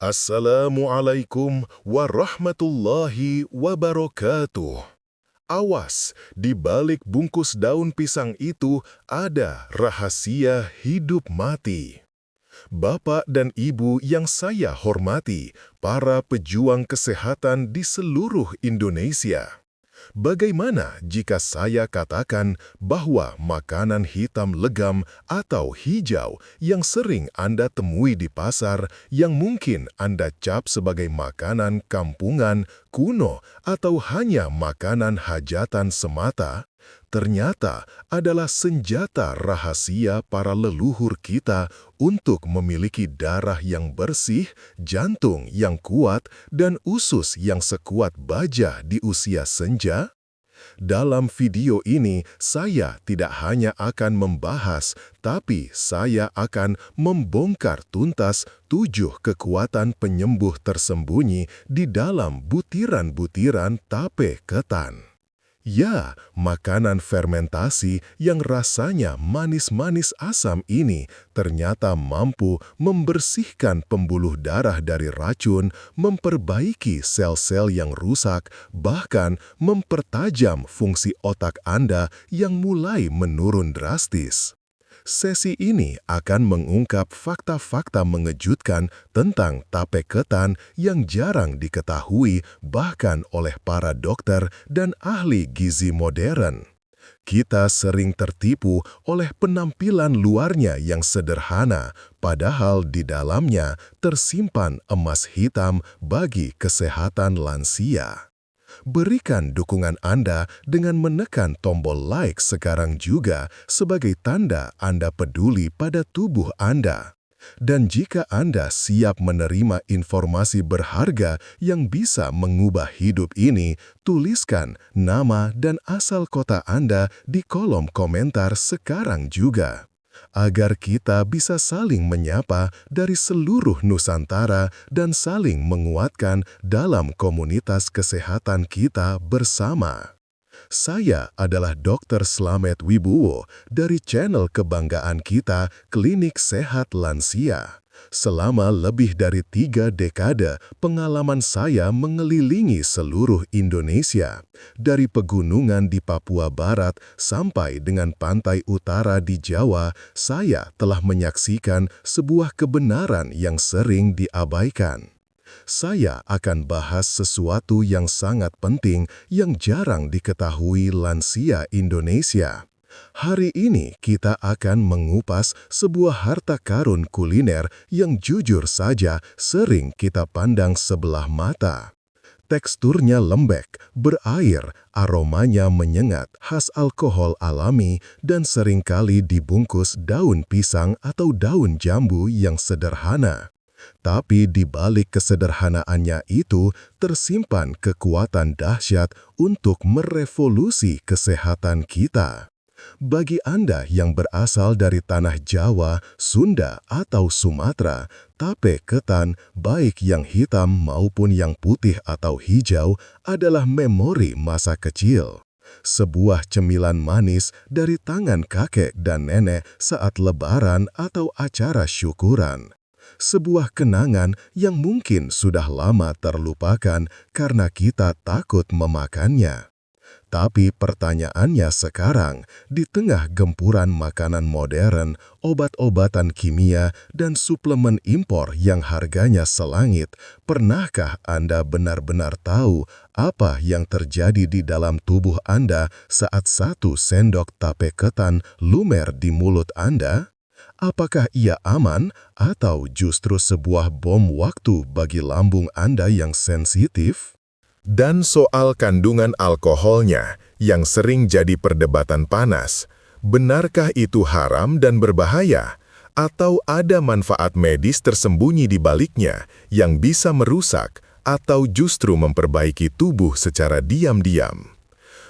Assalamualaikum warahmatullahi wabarakatuh. Awas, di balik bungkus daun pisang itu ada rahasia hidup mati. Bapak dan Ibu yang saya hormati, para pejuang kesehatan di seluruh Indonesia. Bagaimana jika saya katakan bahwa makanan hitam legam atau hijau yang sering Anda temui di pasar, yang mungkin Anda cap sebagai makanan kampungan, kuno, atau hanya makanan hajatan semata, ternyata adalah senjata rahasia para leluhur kita untuk memiliki darah yang bersih, jantung yang kuat, dan usus yang sekuat baja di usia senja? Dalam video ini, saya tidak hanya akan membahas, tapi saya akan membongkar tuntas 7 kekuatan penyembuh tersembunyi di dalam butiran-butiran tape ketan. Ya, makanan fermentasi yang rasanya manis-manis asam ini ternyata mampu membersihkan pembuluh darah dari racun, memperbaiki sel-sel yang rusak, bahkan mempertajam fungsi otak Anda yang mulai menurun drastis. Sesi ini akan mengungkap fakta-fakta mengejutkan tentang tape ketan yang jarang diketahui bahkan oleh para dokter dan ahli gizi modern. Kita sering tertipu oleh penampilan luarnya yang sederhana, padahal di dalamnya tersimpan emas hitam bagi kesehatan lansia. Berikan dukungan Anda dengan menekan tombol like sekarang juga sebagai tanda Anda peduli pada tubuh Anda. Dan jika Anda siap menerima informasi berharga yang bisa mengubah hidup ini, tuliskan nama dan asal kota Anda di kolom komentar sekarang juga. Agar kita bisa saling menyapa dari seluruh Nusantara dan saling menguatkan dalam komunitas kesehatan kita bersama. Saya adalah Dr. Slamet Wibowo dari channel kebanggaan kita, Klinik Sehat Lansia. Selama lebih dari 3 dekade, pengalaman saya mengelilingi seluruh Indonesia. Dari pegunungan di Papua Barat sampai dengan pantai utara di Jawa, saya telah menyaksikan sebuah kebenaran yang sering diabaikan. Saya akan bahas sesuatu yang sangat penting yang jarang diketahui lansia Indonesia. Hari ini kita akan mengupas sebuah harta karun kuliner yang jujur saja sering kita pandang sebelah mata. Teksturnya lembek, berair, aromanya menyengat, khas alkohol alami, dan seringkali dibungkus daun pisang atau daun jambu yang sederhana. Tapi di balik kesederhanaannya itu tersimpan kekuatan dahsyat untuk merevolusi kesehatan kita. Bagi Anda yang berasal dari tanah Jawa, Sunda, atau Sumatera, tape ketan, baik yang hitam maupun yang putih atau hijau, adalah memori masa kecil. Sebuah cemilan manis dari tangan kakek dan nenek saat lebaran atau acara syukuran. Sebuah kenangan yang mungkin sudah lama terlupakan karena kita takut memakannya. Tapi pertanyaannya sekarang, di tengah gempuran makanan modern, obat-obatan kimia, dan suplemen impor yang harganya selangit, pernahkah Anda benar-benar tahu apa yang terjadi di dalam tubuh Anda saat 1 sendok tape ketan lumer di mulut Anda? Apakah ia aman atau justru sebuah bom waktu bagi lambung Anda yang sensitif? Dan soal kandungan alkoholnya yang sering jadi perdebatan panas, benarkah itu haram dan berbahaya? Atau ada manfaat medis tersembunyi di baliknya yang bisa merusak atau justru memperbaiki tubuh secara diam-diam?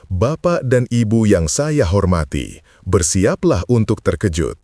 Bapak dan Ibu yang saya hormati, bersiaplah untuk terkejut,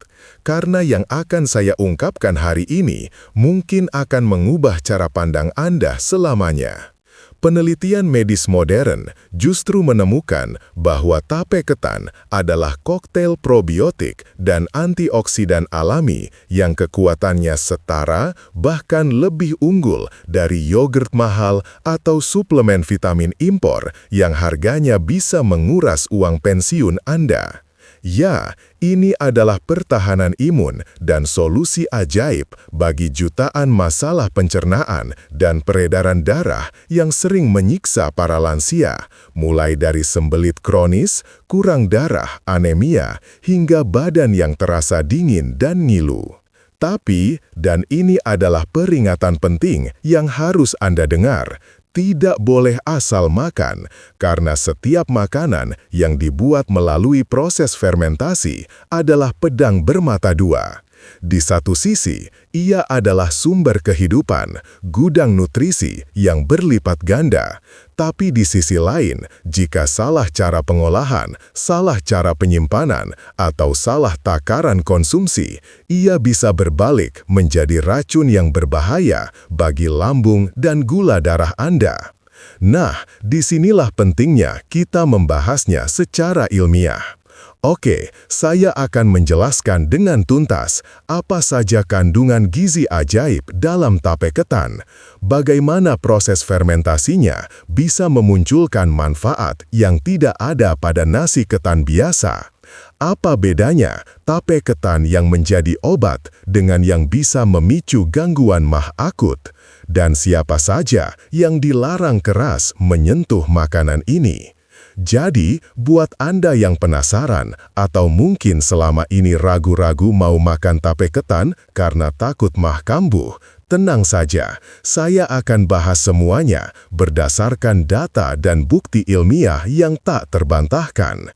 karena yang akan saya ungkapkan hari ini mungkin akan mengubah cara pandang Anda selamanya. Penelitian medis modern justru menemukan bahwa tape ketan adalah koktail probiotik dan antioksidan alami yang kekuatannya setara bahkan lebih unggul dari yogurt mahal atau suplemen vitamin impor yang harganya bisa menguras uang pensiun Anda. Ya, ini adalah pertahanan imun dan solusi ajaib bagi jutaan masalah pencernaan dan peredaran darah yang sering menyiksa para lansia, mulai dari sembelit kronis, kurang darah, anemia, hingga badan yang terasa dingin dan ngilu. Tapi, dan ini adalah peringatan penting yang harus Anda dengar, tidak boleh asal makan, karena setiap makanan yang dibuat melalui proses fermentasi adalah pedang bermata dua. Di satu sisi, ia adalah sumber kehidupan, gudang nutrisi yang berlipat ganda. Tapi di sisi lain, jika salah cara pengolahan, salah cara penyimpanan, atau salah takaran konsumsi, ia bisa berbalik menjadi racun yang berbahaya bagi lambung dan gula darah Anda. Nah, disinilah pentingnya kita membahasnya secara ilmiah. Oke, saya akan menjelaskan dengan tuntas apa saja kandungan gizi ajaib dalam tape ketan, bagaimana proses fermentasinya bisa memunculkan manfaat yang tidak ada pada nasi ketan biasa. Apa bedanya tape ketan yang menjadi obat dengan yang bisa memicu gangguan mah akut? Dan siapa saja yang dilarang keras menyentuh makanan ini? Jadi, buat Anda yang penasaran atau mungkin selama ini ragu-ragu mau makan tape ketan karena takut mah kambuh, tenang saja, saya akan bahas semuanya berdasarkan data dan bukti ilmiah yang tak terbantahkan.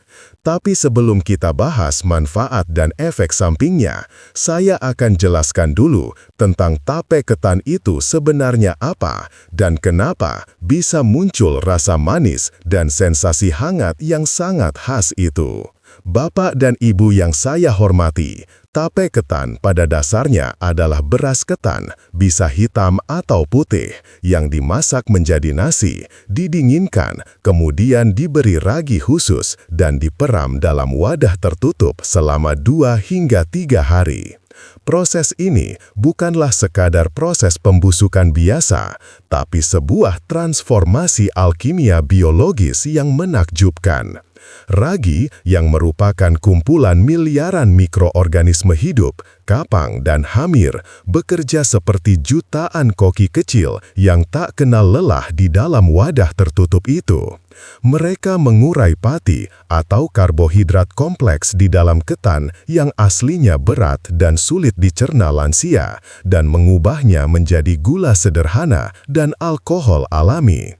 Tapi sebelum kita bahas manfaat dan efek sampingnya, saya akan jelaskan dulu tentang tape ketan itu sebenarnya apa dan kenapa bisa muncul rasa manis dan sensasi hangat yang sangat khas itu. Bapak dan Ibu yang saya hormati, tape ketan pada dasarnya adalah beras ketan, bisa hitam atau putih, yang dimasak menjadi nasi, didinginkan, kemudian diberi ragi khusus dan diperam dalam wadah tertutup selama 2 hingga 3 hari. Proses ini bukanlah sekadar proses pembusukan biasa, tapi sebuah transformasi alkimia biologis yang menakjubkan. Ragi yang merupakan kumpulan miliaran mikroorganisme hidup, kapang dan hamir, bekerja seperti jutaan koki kecil yang tak kenal lelah di dalam wadah tertutup itu. Mereka mengurai pati atau karbohidrat kompleks di dalam ketan yang aslinya berat dan sulit dicerna lansia, dan mengubahnya menjadi gula sederhana dan alkohol alami.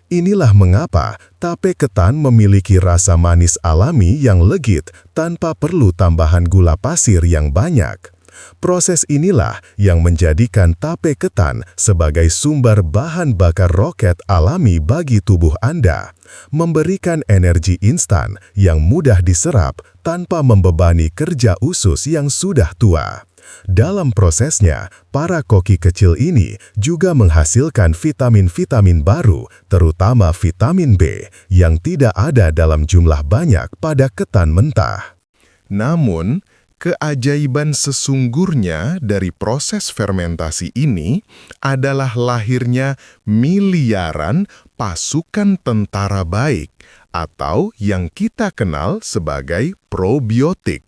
Inilah mengapa tape ketan memiliki rasa manis alami yang legit tanpa perlu tambahan gula pasir yang banyak. Proses inilah yang menjadikan tape ketan sebagai sumber bahan bakar roket alami bagi tubuh Anda, memberikan energi instan yang mudah diserap tanpa membebani kerja usus yang sudah tua. Dalam prosesnya, para koki kecil ini juga menghasilkan vitamin-vitamin baru, terutama vitamin B, yang tidak ada dalam jumlah banyak pada ketan mentah. Namun, keajaiban sesungguhnya dari proses fermentasi ini adalah lahirnya miliaran pasukan tentara baik, atau yang kita kenal sebagai probiotik.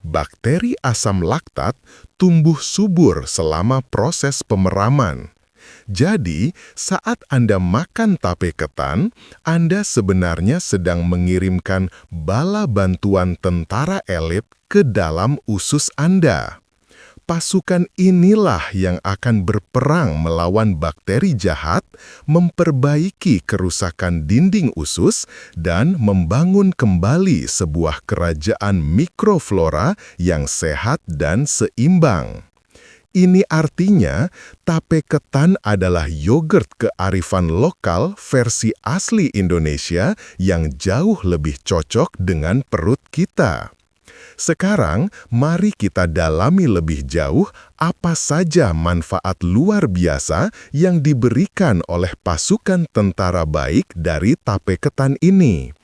Bakteri asam laktat tumbuh subur selama proses pemeraman. Jadi, saat Anda makan tape ketan, Anda sebenarnya sedang mengirimkan bala bantuan tentara elit ke dalam usus Anda. Pasukan inilah yang akan berperang melawan bakteri jahat, memperbaiki kerusakan dinding usus, dan membangun kembali sebuah kerajaan mikroflora yang sehat dan seimbang. Ini artinya, tape ketan adalah yogurt kearifan lokal versi asli Indonesia yang jauh lebih cocok dengan perut kita. Sekarang, mari kita dalami lebih jauh apa saja manfaat luar biasa yang diberikan oleh pasukan tentara baik dari tape ketan ini.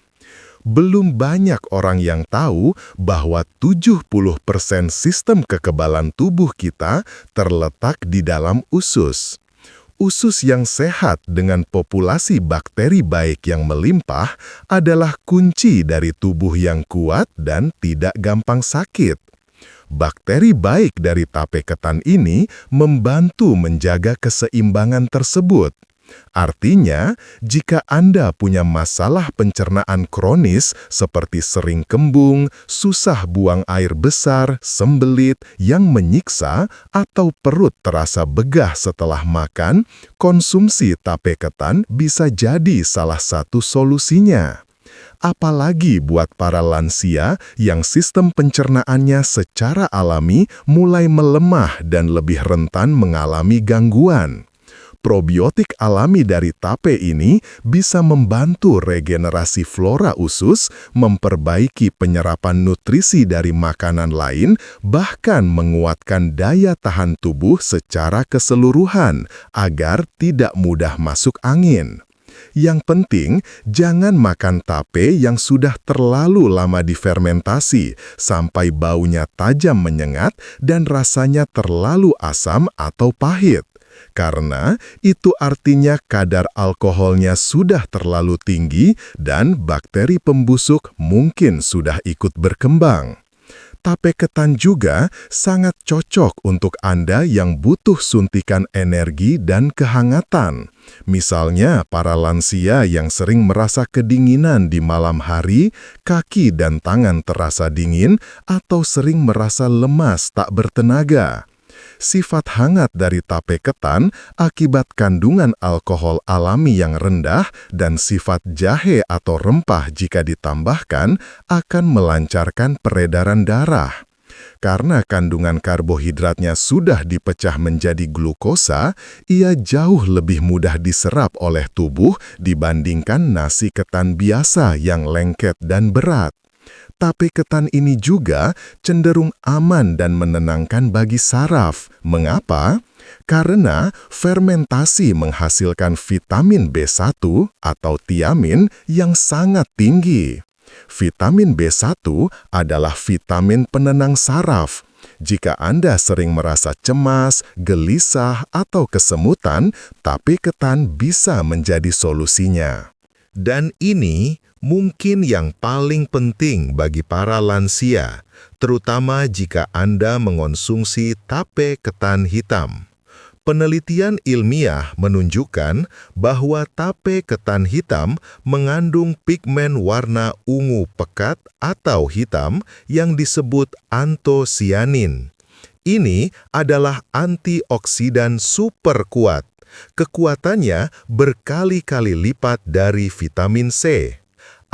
Belum banyak orang yang tahu bahwa 70% sistem kekebalan tubuh kita terletak di dalam usus. Usus yang sehat dengan populasi bakteri baik yang melimpah adalah kunci dari tubuh yang kuat dan tidak gampang sakit. Bakteri baik dari tape ketan ini membantu menjaga keseimbangan tersebut. Artinya, jika Anda punya masalah pencernaan kronis seperti sering kembung, susah buang air besar, sembelit, yang menyiksa, atau perut terasa begah setelah makan, konsumsi tape ketan bisa jadi salah satu solusinya. Apalagi buat para lansia yang sistem pencernaannya secara alami mulai melemah dan lebih rentan mengalami gangguan. Probiotik alami dari tape ini bisa membantu regenerasi flora usus, memperbaiki penyerapan nutrisi dari makanan lain, bahkan menguatkan daya tahan tubuh secara keseluruhan agar tidak mudah masuk angin. Yang penting, jangan makan tape yang sudah terlalu lama difermentasi sampai baunya tajam menyengat dan rasanya terlalu asam atau pahit. Karena itu artinya kadar alkoholnya sudah terlalu tinggi dan bakteri pembusuk mungkin sudah ikut berkembang. Tape ketan juga sangat cocok untuk Anda yang butuh suntikan energi dan kehangatan. Misalnya para lansia yang sering merasa kedinginan di malam hari, kaki dan tangan terasa dingin, atau sering merasa lemas tak bertenaga. Sifat hangat dari tape ketan akibat kandungan alkohol alami yang rendah dan sifat jahe atau rempah jika ditambahkan akan melancarkan peredaran darah. Karena kandungan karbohidratnya sudah dipecah menjadi glukosa, ia jauh lebih mudah diserap oleh tubuh dibandingkan nasi ketan biasa yang lengket dan berat. Tape ketan ini juga cenderung aman dan menenangkan bagi saraf. Mengapa? Karena fermentasi menghasilkan vitamin B1 atau tiamin yang sangat tinggi. Vitamin B1 adalah vitamin penenang saraf. Jika Anda sering merasa cemas, gelisah, atau kesemutan, tape ketan bisa menjadi solusinya. Dan ini mungkin yang paling penting bagi para lansia, terutama jika Anda mengonsumsi tape ketan hitam. Penelitian ilmiah menunjukkan bahwa tape ketan hitam mengandung pigmen warna ungu pekat atau hitam yang disebut antosianin. Ini adalah antioksidan super kuat. Kekuatannya berkali-kali lipat dari vitamin C.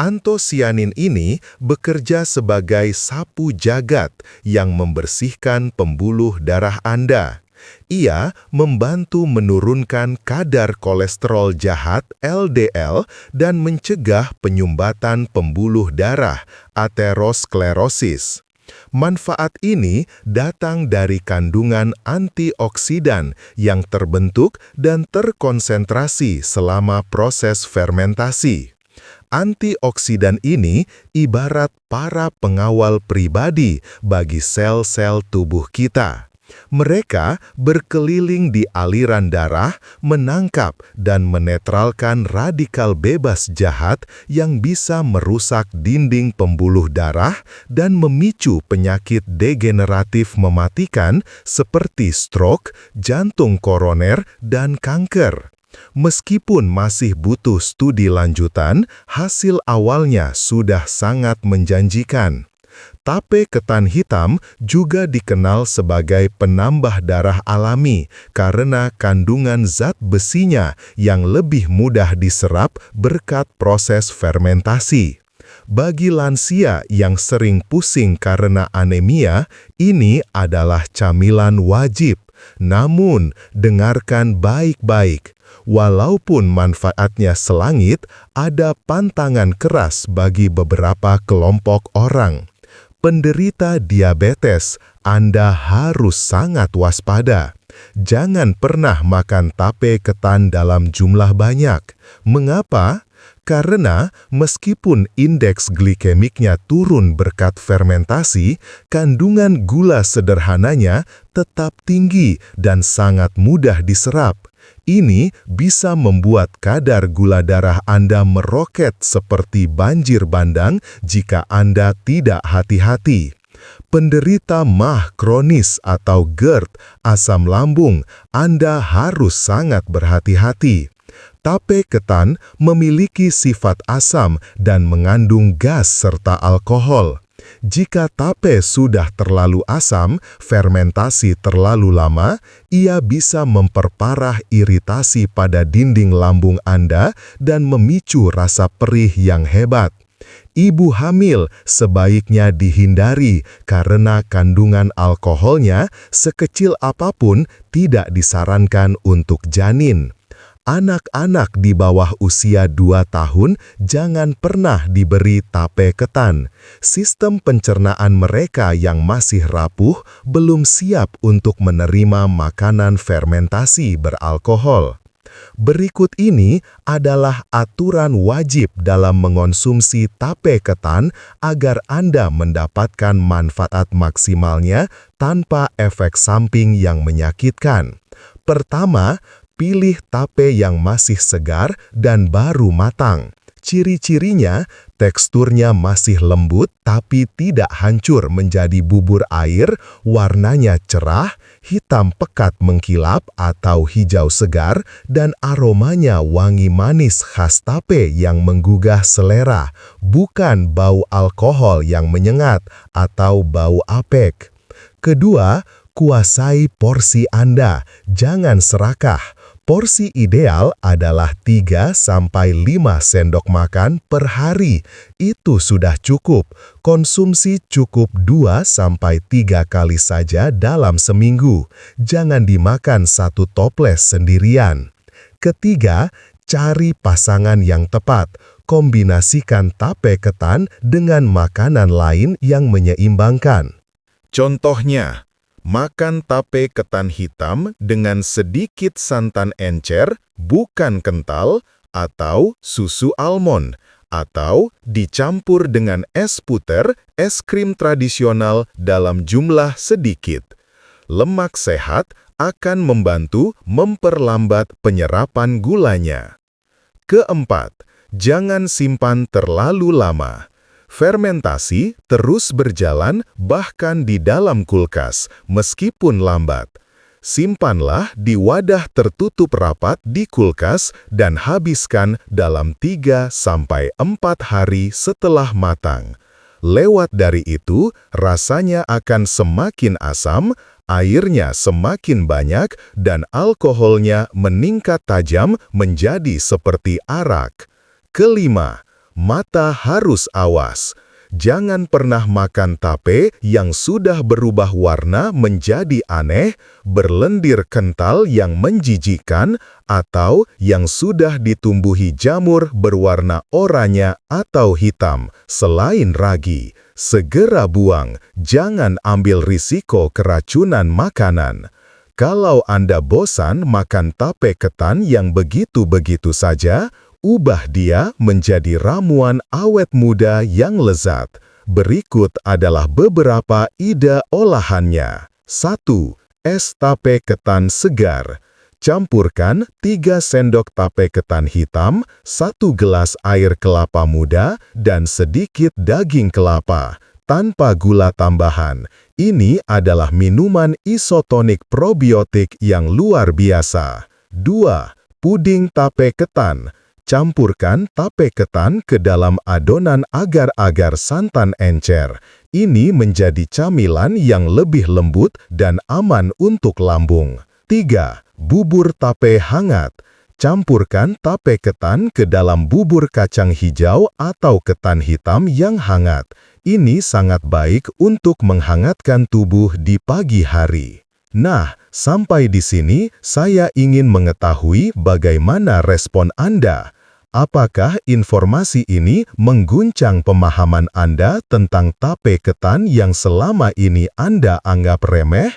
Antosianin ini bekerja sebagai sapu jagat yang membersihkan pembuluh darah Anda. Ia membantu menurunkan kadar kolesterol jahat LDL dan mencegah penyumbatan pembuluh darah aterosklerosis. Manfaat ini datang dari kandungan antioksidan yang terbentuk dan terkonsentrasi selama proses fermentasi. Antioksidan ini ibarat para pengawal pribadi bagi sel-sel tubuh kita. Mereka berkeliling di aliran darah, menangkap dan menetralkan radikal bebas jahat yang bisa merusak dinding pembuluh darah dan memicu penyakit degeneratif mematikan seperti stroke, jantung koroner, dan kanker. Meskipun masih butuh studi lanjutan, hasil awalnya sudah sangat menjanjikan. Tape ketan hitam juga dikenal sebagai penambah darah alami karena kandungan zat besinya yang lebih mudah diserap berkat proses fermentasi. Bagi lansia yang sering pusing karena anemia, ini adalah camilan wajib. Namun, dengarkan baik-baik. Walaupun manfaatnya selangit, ada pantangan keras bagi beberapa kelompok orang. Penderita diabetes, Anda harus sangat waspada. Jangan pernah makan tape ketan dalam jumlah banyak. Mengapa? Karena meskipun indeks glikemiknya turun berkat fermentasi, kandungan gula sederhananya tetap tinggi dan sangat mudah diserap. Ini bisa membuat kadar gula darah Anda meroket seperti banjir bandang jika Anda tidak hati-hati. Penderita MAH kronis atau GERD, asam lambung, Anda harus sangat berhati-hati. Tape ketan memiliki sifat asam dan mengandung gas serta alkohol. Jika tape sudah terlalu asam, fermentasi terlalu lama, ia bisa memperparah iritasi pada dinding lambung Anda dan memicu rasa perih yang hebat. Ibu hamil sebaiknya dihindari karena kandungan alkoholnya sekecil apapun tidak disarankan untuk janin. Anak-anak di bawah usia 2 tahun jangan pernah diberi tape ketan. Sistem pencernaan mereka yang masih rapuh belum siap untuk menerima makanan fermentasi beralkohol. Berikut ini adalah aturan wajib dalam mengonsumsi tape ketan agar Anda mendapatkan manfaat maksimalnya tanpa efek samping yang menyakitkan. Pertama, pilih tape yang masih segar dan baru matang. Ciri-cirinya, teksturnya masih lembut tapi tidak hancur menjadi bubur air, warnanya cerah, hitam pekat mengkilap atau hijau segar, dan aromanya wangi manis khas tape yang menggugah selera, bukan bau alkohol yang menyengat atau bau apek. Kedua, kuasai porsi Anda, jangan serakah. Porsi ideal adalah 3-5 sendok makan per hari. Itu sudah cukup. Konsumsi cukup 2-3 kali saja dalam seminggu. Jangan dimakan satu toples sendirian. Ketiga, cari pasangan yang tepat. Kombinasikan tape ketan dengan makanan lain yang menyeimbangkan. Contohnya, makan tape ketan hitam dengan sedikit santan encer, bukan kental, atau susu almond, atau dicampur dengan es puter, es krim tradisional dalam jumlah sedikit. Lemak sehat akan membantu memperlambat penyerapan gulanya. Keempat, jangan simpan terlalu lama. Fermentasi terus berjalan bahkan di dalam kulkas, meskipun lambat. Simpanlah di wadah tertutup rapat di kulkas dan habiskan dalam 3-4 hari setelah matang. Lewat dari itu, rasanya akan semakin asam, airnya semakin banyak, dan alkoholnya meningkat tajam menjadi seperti arak. Kelima, mata harus awas. Jangan pernah makan tape yang sudah berubah warna menjadi aneh, berlendir kental yang menjijikkan, atau yang sudah ditumbuhi jamur berwarna oranye atau hitam, selain ragi. Segera buang, jangan ambil risiko keracunan makanan. Kalau Anda bosan makan tape ketan yang begitu-begitu saja, ubah dia menjadi ramuan awet muda yang lezat. Berikut adalah beberapa ide olahannya. 1. Es tape ketan segar. Campurkan 3 sendok tape ketan hitam, 1 gelas air kelapa muda, dan sedikit daging kelapa, tanpa gula tambahan. Ini adalah minuman isotonik probiotik yang luar biasa. 2. Puding tape ketan. Campurkan tape ketan ke dalam adonan agar-agar santan encer. Ini menjadi camilan yang lebih lembut dan aman untuk lambung. 3. Bubur tape hangat. Campurkan tape ketan ke dalam bubur kacang hijau atau ketan hitam yang hangat. Ini sangat baik untuk menghangatkan tubuh di pagi hari. Nah, sampai di sini saya ingin mengetahui bagaimana respon Anda. Apakah informasi ini mengguncang pemahaman Anda tentang tape ketan yang selama ini Anda anggap remeh?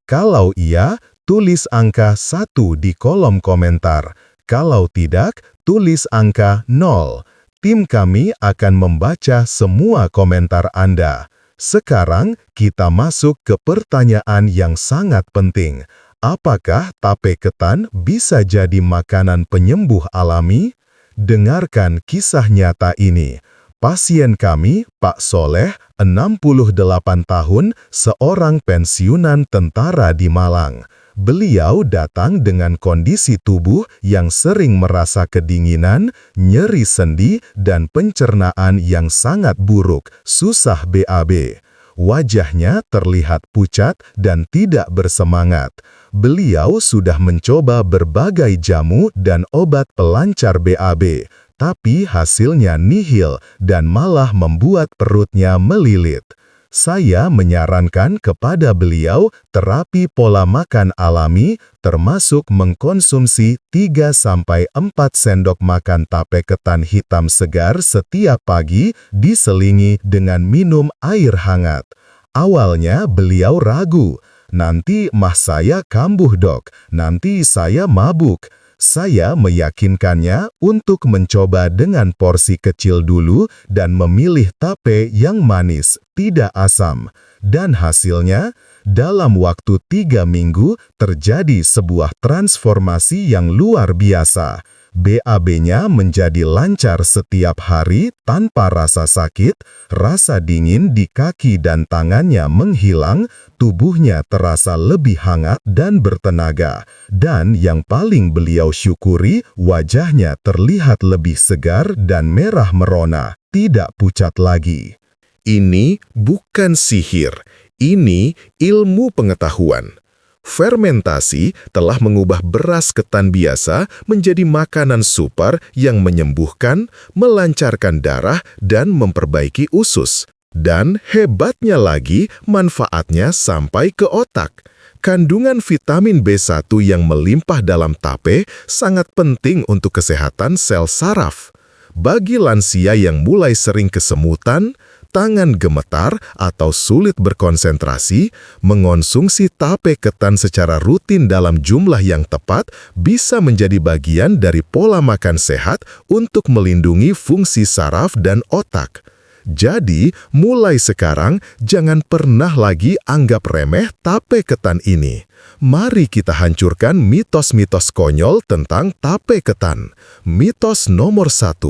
Kalau iya, tulis angka 1 di kolom komentar. Kalau tidak, tulis angka 0. Tim kami akan membaca semua komentar Anda. Sekarang kita masuk ke pertanyaan yang sangat penting. Apakah tape ketan bisa jadi makanan penyembuh alami? Dengarkan kisah nyata ini. Pasien kami, Pak Soleh, 68 tahun, seorang pensiunan tentara di Malang. Beliau datang dengan kondisi tubuh yang sering merasa kedinginan, nyeri sendi, dan pencernaan yang sangat buruk, susah BAB. Wajahnya terlihat pucat dan tidak bersemangat. Beliau sudah mencoba berbagai jamu dan obat pelancar BAB, tapi hasilnya nihil dan malah membuat perutnya melilit. Saya menyarankan kepada beliau terapi pola makan alami, termasuk mengkonsumsi 3-4 sendok makan tape ketan hitam segar setiap pagi, diselingi dengan minum air hangat. Awalnya beliau ragu, nanti mah saya kambuh dok, nanti saya mabuk. Saya meyakinkannya untuk mencoba dengan porsi kecil dulu dan memilih tape yang manis, tidak asam. Dan hasilnya, dalam waktu 3 minggu terjadi sebuah transformasi yang luar biasa. BAB-nya menjadi lancar setiap hari tanpa rasa sakit, rasa dingin di kaki dan tangannya menghilang, tubuhnya terasa lebih hangat dan bertenaga. Dan yang paling beliau syukuri, wajahnya terlihat lebih segar dan merah merona, tidak pucat lagi. Ini bukan sihir, ini ilmu pengetahuan. Fermentasi telah mengubah beras ketan biasa menjadi makanan super yang menyembuhkan, melancarkan darah, dan memperbaiki usus. Dan hebatnya lagi, manfaatnya sampai ke otak. Kandungan vitamin B1 yang melimpah dalam tape sangat penting untuk kesehatan sel saraf. Bagi lansia yang mulai sering kesemutan, tangan gemetar, atau sulit berkonsentrasi, mengonsumsi tape ketan secara rutin dalam jumlah yang tepat bisa menjadi bagian dari pola makan sehat untuk melindungi fungsi saraf dan otak. Jadi, mulai sekarang, jangan pernah lagi anggap remeh tape ketan ini. Mari kita hancurkan mitos-mitos konyol tentang tape ketan. Mitos nomor 1,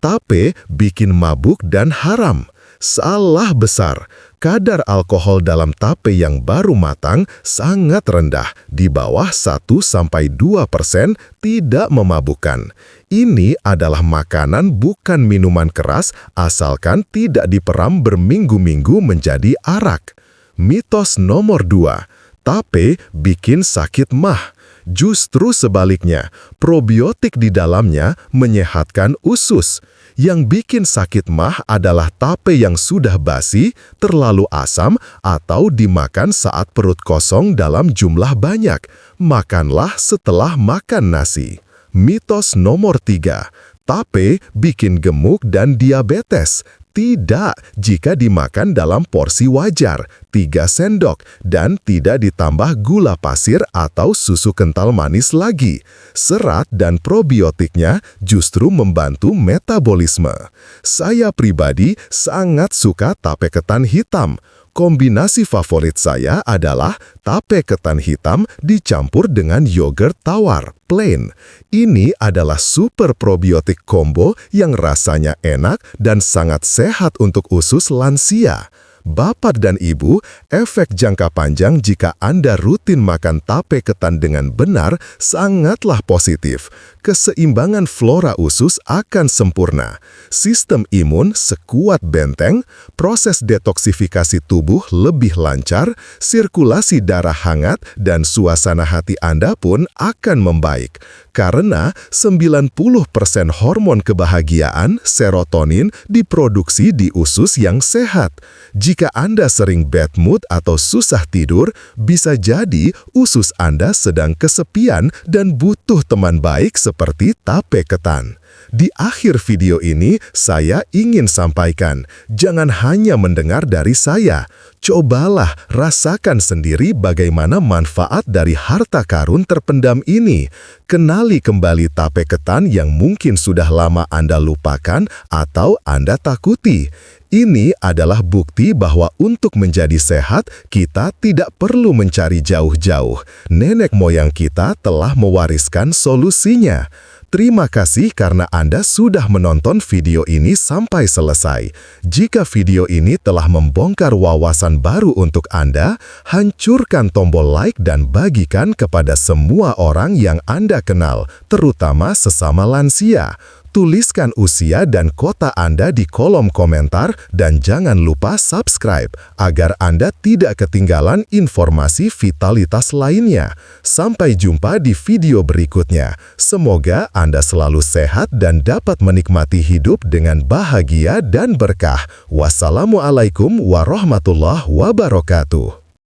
tape bikin mabuk dan haram. Salah besar. Kadar alkohol dalam tape yang baru matang sangat rendah, di bawah 1-2%, tidak memabukkan. Ini adalah makanan bukan minuman keras, asalkan tidak diperam berminggu-minggu menjadi arak. Mitos nomor 2, tape bikin sakit mah. Justru sebaliknya, probiotik di dalamnya menyehatkan usus. Yang bikin sakit mah adalah tape yang sudah basi, terlalu asam, atau dimakan saat perut kosong dalam jumlah banyak. Makanlah setelah makan nasi. Mitos nomor 3, tape bikin gemuk dan diabetes. Tidak jika dimakan dalam porsi wajar, 3 sendok, dan tidak ditambah gula pasir atau susu kental manis lagi. Serat dan probiotiknya justru membantu metabolisme. Saya pribadi sangat suka tape ketan hitam. Kombinasi favorit saya adalah tape ketan hitam dicampur dengan yogurt tawar, plain. Ini adalah super probiotik combo yang rasanya enak dan sangat sehat untuk usus lansia. Bapak dan Ibu, efek jangka panjang jika Anda rutin makan tape ketan dengan benar sangatlah positif. Keseimbangan flora usus akan sempurna. Sistem imun sekuat benteng, proses detoksifikasi tubuh lebih lancar, sirkulasi darah hangat, dan suasana hati Anda pun akan membaik. Karena 90% hormon kebahagiaan, serotonin, diproduksi di usus yang sehat. Jika Anda sering bad mood atau susah tidur, bisa jadi usus Anda sedang kesepian dan butuh teman baik seperti tape ketan. Di akhir video ini, saya ingin sampaikan, jangan hanya mendengar dari saya. Cobalah rasakan sendiri bagaimana manfaat dari harta karun terpendam ini. Kenali kembali tape ketan yang mungkin sudah lama Anda lupakan atau Anda takuti. Ini adalah bukti bahwa untuk menjadi sehat, kita tidak perlu mencari jauh-jauh. Nenek moyang kita telah mewariskan solusinya. Terima kasih karena Anda sudah menonton video ini sampai selesai. Jika video ini telah membongkar wawasan baru untuk Anda, hancurkan tombol like dan bagikan kepada semua orang yang Anda kenal, terutama sesama lansia. Tuliskan usia dan kota Anda di kolom komentar dan jangan lupa subscribe agar Anda tidak ketinggalan informasi vitalitas lainnya. Sampai jumpa di video berikutnya. Semoga Anda selalu sehat dan dapat menikmati hidup dengan bahagia dan berkah. Wassalamualaikum warahmatullahi wabarakatuh.